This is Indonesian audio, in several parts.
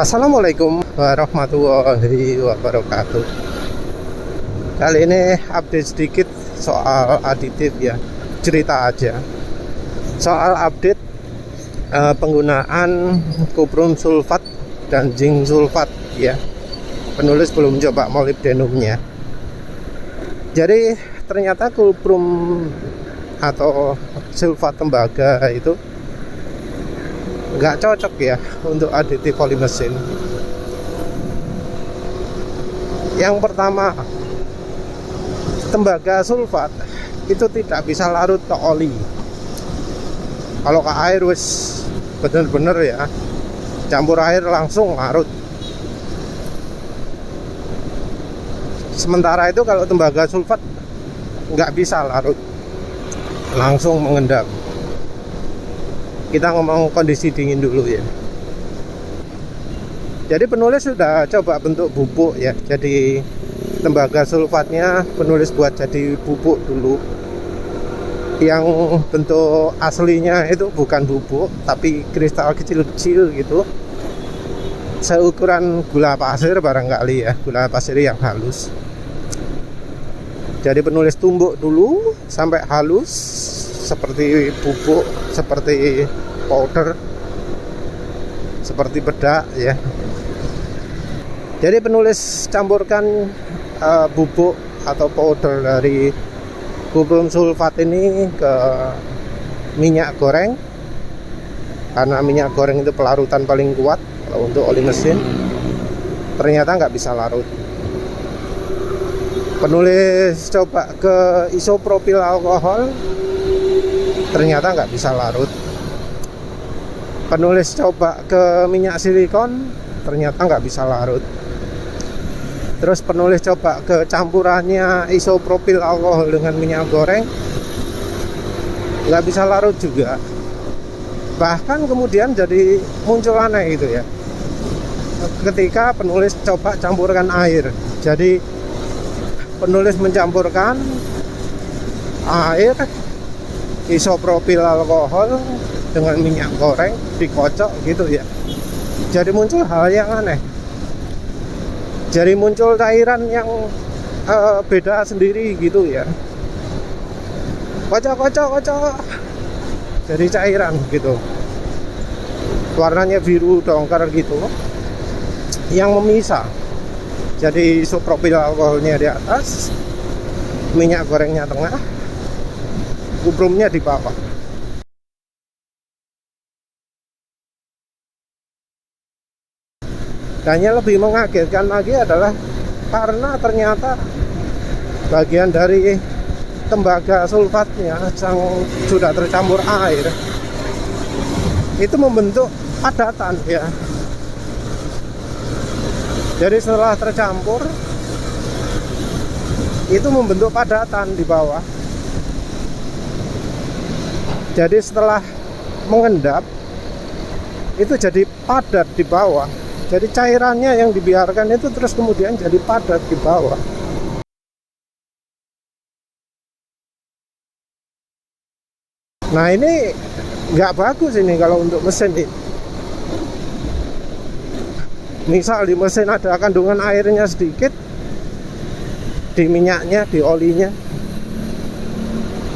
Assalamualaikum warahmatullahi wabarakatuh. Kali ini update sedikit soal aditif ya, cerita aja. Soal update penggunaan kuprum sulfat dan zinc sulfat ya. Penulis belum coba molybdenumnya. Jadi ternyata kuprum atau sulfat tembaga itu nggak cocok ya untuk aditif oli mesin. Yang pertama, tembaga sulfat itu tidak bisa larut ke oli. Kalau ke air wis bener-bener ya, campur air langsung larut. Sementara itu kalau tembaga sulfat nggak bisa larut, langsung mengendap. Kita ngomong kondisi dingin dulu ya. Jadi penulis sudah coba bentuk bubuk ya. Jadi tembaga sulfatnya penulis buat jadi bubuk dulu. Yang bentuk aslinya itu bukan bubuk, tapi kristal kecil-kecil gitu. Seukuran gula pasir barangkali ya, gula pasir yang halus. Jadi penulis tumbuk dulu sampai halus seperti bubuk, seperti powder, seperti bedak ya. Jadi penulis campurkan bubuk atau powder dari kuprum sulfat ini ke minyak goreng, karena minyak goreng itu pelarutan paling kuat kalau untuk oli mesin. Ternyata nggak bisa larut. Penulis coba ke isopropil alkohol, ternyata nggak bisa larut. Penulis coba ke minyak silikon, ternyata nggak bisa larut. Terus penulis coba ke campurannya isopropil alkohol dengan minyak goreng, nggak bisa larut juga. Bahkan kemudian jadi muncul aneh itu ya, ketika penulis coba campurkan air. Jadi penulis mencampurkan air, isopropil alkohol dengan minyak goreng, dikocok gitu ya. Jadi muncul hal yang aneh. Jadi muncul cairan yang beda sendiri gitu ya. Kocok. Jadi cairan gitu. Warnanya biru dongker gitu. Yang memisah. Jadi isopropil alkoholnya di atas, minyak gorengnya tengah, kuprumnya di bawah. Dan yang lebih mengagetkan lagi adalah karena ternyata bagian dari tembaga sulfatnya yang sudah tercampur air itu membentuk padatan ya. Jadi setelah tercampur itu membentuk padatan di bawah. Jadi setelah mengendap itu jadi padat di bawah. Jadi cairannya yang dibiarkan itu terus kemudian jadi padat di bawah. Nah ini nggak bagus ini kalau untuk mesin ini. Misal di mesin ada kandungan airnya sedikit, di minyaknya, di olinya,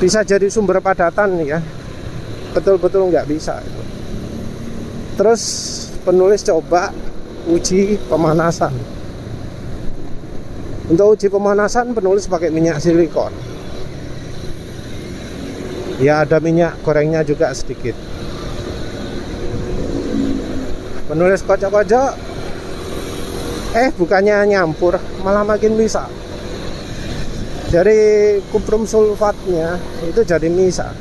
bisa jadi sumber padatan ya. Betul-betul nggak bisa. Terus penulis coba uji pemanasan. Untuk uji pemanasan penulis pakai minyak silikon. Ya ada minyak gorengnya juga sedikit. Penulis kocok-kocok, bukannya nyampur, malah makin bisa. Jadi kuprum sulfatnya itu jadi misa.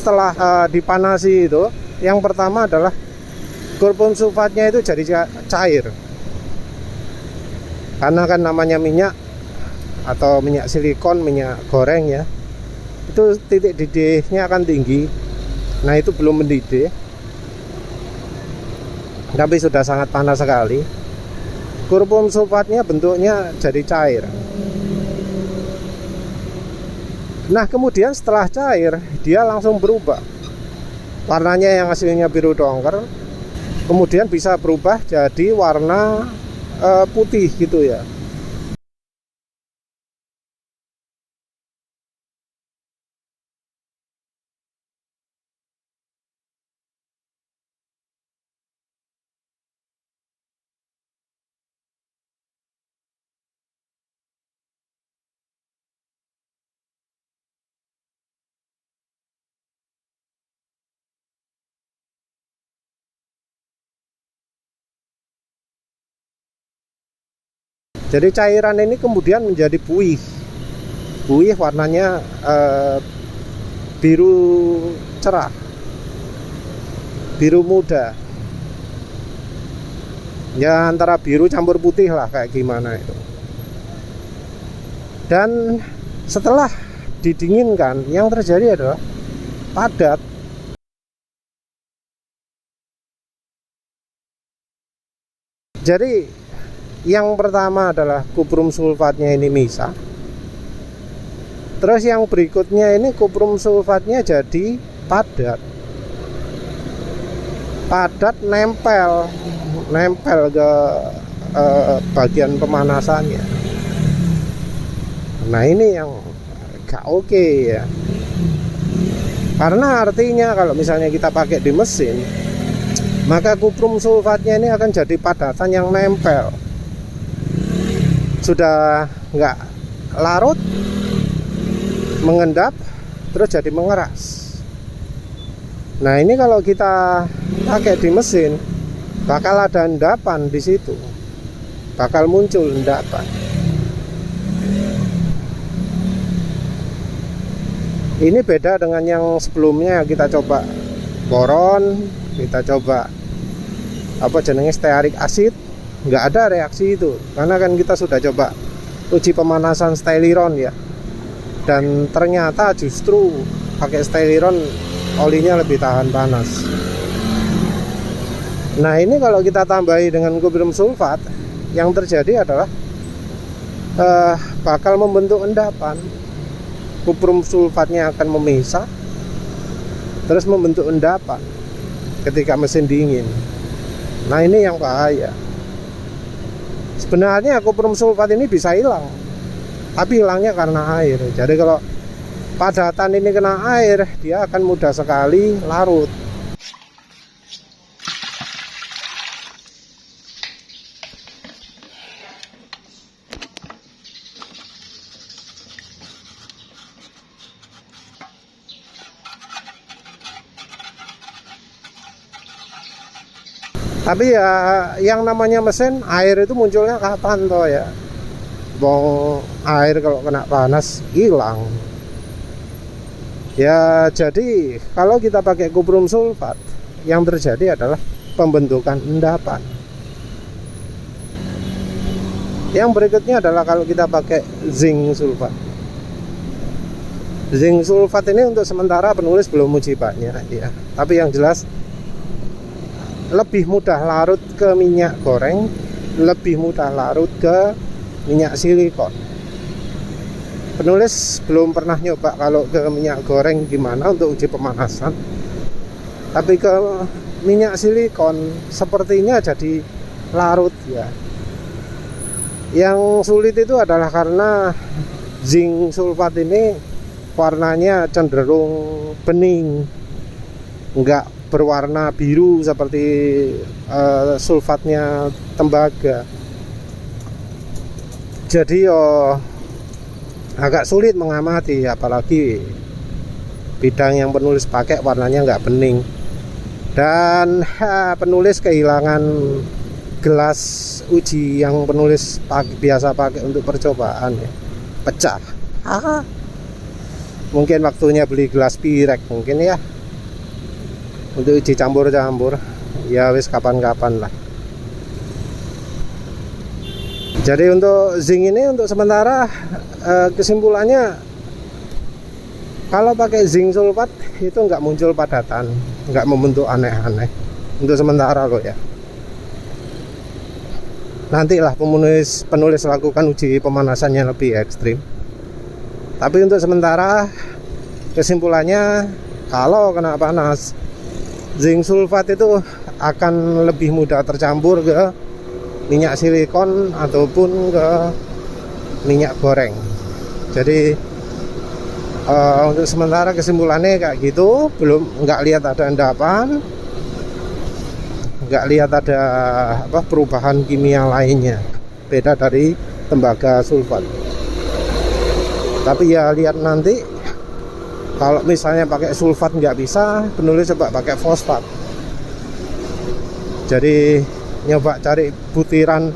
setelah dipanasi itu, yang pertama adalah kurkum sulfatnya itu jadi cair. Karena kan namanya minyak atau minyak silikon, minyak goreng ya, itu titik didihnya akan tinggi. Nah itu belum mendidih, tapi sudah sangat panas sekali. Kurkum sulfatnya bentuknya jadi cair. Nah kemudian setelah cair, dia langsung berubah. Warnanya yang aslinya biru dongker, kemudian bisa berubah jadi warna putih gitu ya. Jadi cairan ini kemudian menjadi buih. Buih warnanya biru cerah, biru muda. Ya antara biru campur putih lah, kayak gimana itu. Dan setelah didinginkan, yang terjadi adalah padat. Jadi yang pertama adalah kuprum sulfatnya ini misah. Terus yang berikutnya ini kuprum sulfatnya jadi padat. Padat nempel ke bagian pemanasannya. Nah ini yang gak oke ya. Karena artinya kalau misalnya kita pakai di mesin, maka kuprum sulfatnya ini akan jadi padatan yang nempel. Sudah nggak larut, mengendap, terus jadi mengeras. Nah ini kalau kita pakai di mesin, bakal ada endapan di situ, bakal muncul endapan. Ini beda dengan yang sebelumnya. Kita coba boron, kita coba stearik acid, nggak ada reaksi itu, karena kan kita sudah coba uji pemanasan styliron ya, dan ternyata justru pakai styliron olinya lebih tahan panas. Nah ini kalau kita tambahi dengan kuprum sulfat, yang terjadi adalah bakal membentuk endapan. Kuprum sulfatnya akan memisah, terus membentuk endapan ketika mesin dingin. Nah ini yang bahaya. Sebenarnya kuprum sulfat ini bisa hilang, tapi hilangnya karena air. Jadi kalau padatan ini kena air, dia akan mudah sekali larut. Tapi ya yang namanya mesin, air itu munculnya kapan toh ya? Bong air kalau kena panas hilang. Ya jadi kalau kita pakai kuprum sulfat, yang terjadi adalah pembentukan endapan. Yang berikutnya adalah kalau kita pakai zinc sulfat. Zinc sulfat ini untuk sementara penulis belum uji banyak ya. Tapi yang jelas lebih mudah larut ke minyak goreng, lebih mudah larut ke minyak silikon. Penulis belum pernah nyoba kalau ke minyak goreng gimana untuk uji pemanasan, tapi ke minyak silikon sepertinya jadi larut ya. Yang sulit itu adalah karena zinc sulfat ini warnanya cenderung bening, enggak berwarna biru seperti sulfatnya tembaga. Jadi agak sulit mengamati, apalagi bidang yang penulis pakai warnanya nggak bening. Dan penulis kehilangan gelas uji yang penulis biasa pakai untuk percobaan ya, pecah. mungkin waktunya beli gelas pirek mungkin ya, untuk uji campur-campur. Ya wis kapan-kapan lah. Jadi untuk zinc ini untuk sementara kesimpulannya, kalau pakai zinc sulfat itu nggak muncul padatan, nggak membentuk aneh-aneh untuk sementara loh ya. Nantilah penulis lakukan uji pemanasannya lebih ekstrim. Tapi untuk sementara kesimpulannya, kalau kena panas, zinc sulfat itu akan lebih mudah tercampur ke minyak silikon ataupun ke minyak goreng. Jadi untuk sementara kesimpulannya kayak gitu. Nggak lihat ada endapan, nggak lihat ada perubahan kimia lainnya beda dari tembaga sulfat. Tapi ya lihat nanti, kalau misalnya pakai sulfat nggak bisa, penulis coba pakai fosfat. Jadi nyoba cari butiran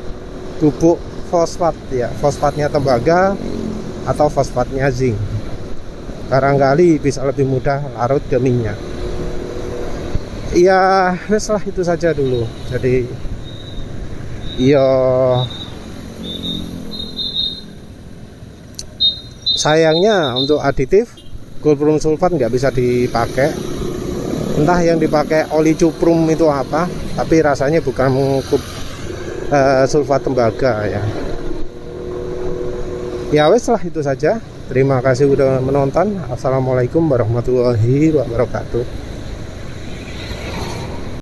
bubuk fosfat ya, fosfatnya tembaga atau fosfatnya zinc. Barangkali bisa lebih mudah larut ke minyak. Ya wes lah, itu saja dulu. Jadi ya sayangnya untuk aditif gold sulfat nggak bisa dipakai. Entah yang dipakai oli cuprum itu apa, tapi rasanya bukan sulfat tembaga ya. Ya wes lah, itu saja. Terima kasih udah menonton. Assalamualaikum warahmatullahi wabarakatuh.